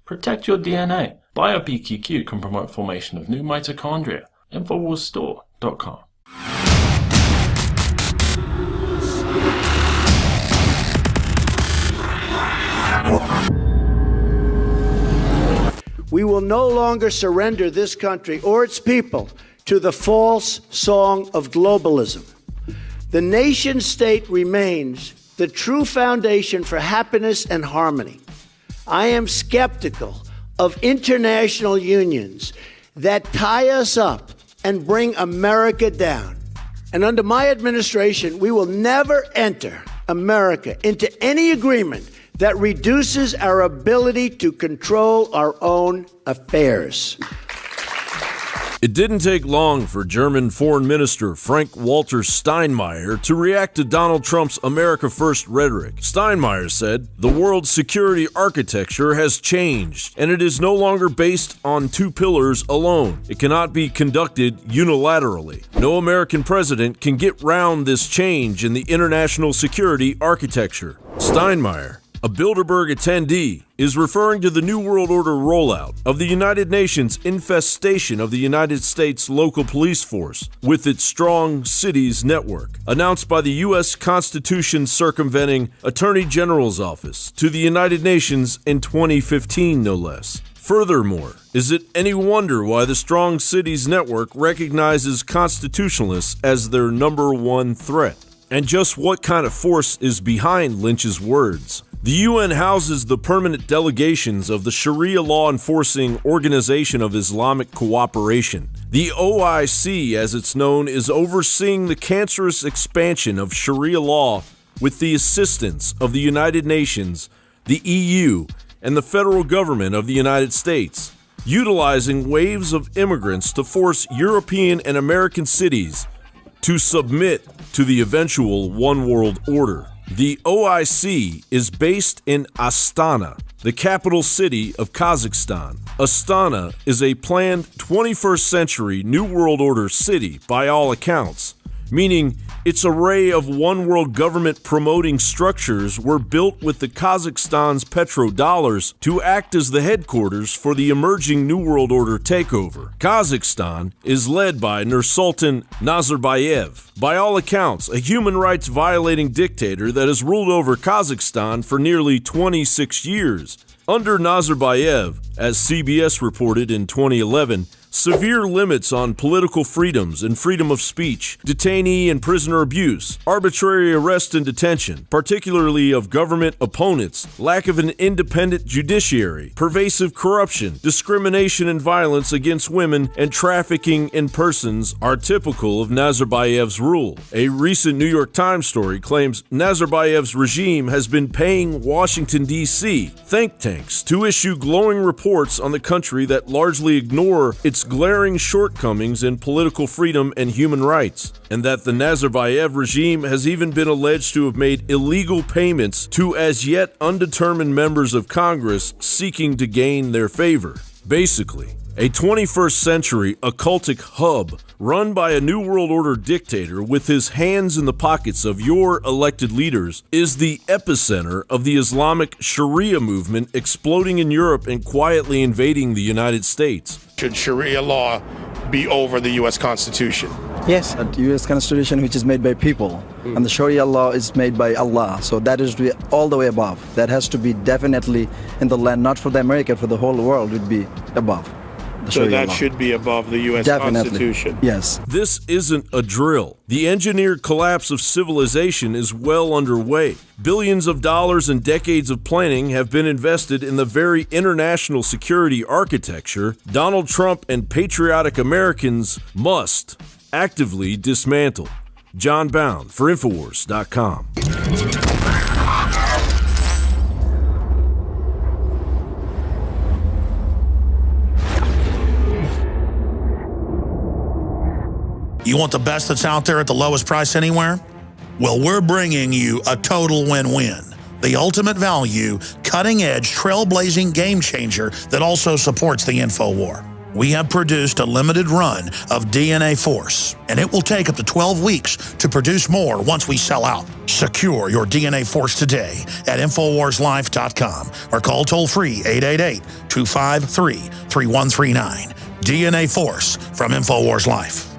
Protect your DNA. BioPQQ can promote formation of new mitochondria. Infowarsstore.com. We will no longer surrender this country or its people to the false song of globalism. The nation state remains the true foundation for happiness and harmony. I am skeptical of international unions that tie us up and bring America down. And under my administration, we will never enter America into any agreement that reduces our ability to control our own affairs. It didn't take long for German Foreign Minister Frank-Walter Steinmeier to react to Donald Trump's America First rhetoric. Steinmeier said, "The world's security architecture has changed, and it is no longer based on two pillars alone. It cannot be conducted unilaterally. No American president can get round this change in the international security architecture." Steinmeier, a Bilderberg attendee, is referring to the New World Order rollout of the United Nations infestation of the United States local police force with its strong cities network, announced by the U.S. Constitution circumventing Attorney General's office to the United Nations in 2015, no less. Furthermore, is it any wonder why the Strong Cities Network recognizes constitutionalists as their number one threat? And just what kind of force is behind Lynch's words? The UN houses the permanent delegations of the Sharia law enforcing Organization of Islamic Cooperation. The OIC, as it's known, is overseeing the cancerous expansion of Sharia law with the assistance of the United Nations, the EU, and the federal government of the United States, utilizing waves of immigrants to force European and American cities to submit to the eventual one world order. The OIC is based in Astana, the capital city of Kazakhstan. Astana is a planned 21st century New World Order city by all accounts, meaning its array of one world government promoting structures were built with the Kazakhstan's petrodollars to act as the headquarters for the emerging New World Order takeover. Kazakhstan is led by Nursultan Nazarbayev, by all accounts a human rights violating dictator that has ruled over Kazakhstan for nearly 26 years. Under Nazarbayev, as CBS reported in 2011, severe limits on political freedoms and freedom of speech, detainee and prisoner abuse, arbitrary arrest and detention, particularly of government opponents, lack of an independent judiciary, pervasive corruption, discrimination and violence against women, and trafficking in persons are typical of Nazarbayev's rule. A recent New York Times story claims Nazarbayev's regime has been paying Washington, D.C. think tanks to issue glowing reports on the country that largely ignore its glaring shortcomings in political freedom and human rights, and that the Nazarbayev regime has even been alleged to have made illegal payments to as yet undetermined members of Congress seeking to gain their favor. Basically, a 21st century occultic hub run by a New World Order dictator with his hands in the pockets of your elected leaders is the epicenter of the Islamic Sharia movement exploding in Europe and quietly invading the United States. Should Sharia law be over the U.S. Constitution? Yes. The U.S. Constitution, which is made by people, and the Sharia law is made by Allah. So that is all the way above. That has to be definitely in the land, not for the America, for the whole world would be above. So that should be above the U.S. Constitution. Yes. This isn't a drill. The engineered collapse of civilization is well underway. Billions of dollars and decades of planning have been invested in the very international security architecture Donald Trump and patriotic Americans must actively dismantle. John Bound for Infowars.com. You want the best that's out there at the lowest price anywhere? Well, we're bringing you a total win-win. The ultimate value, cutting-edge, trailblazing game changer that also supports the InfoWar. We have produced a limited run of DNA Force, and it will take up to 12 weeks to produce more once we sell out. Secure your DNA Force today at InfoWarsLife.com or call toll-free 888-253-3139. DNA Force from InfoWars Life.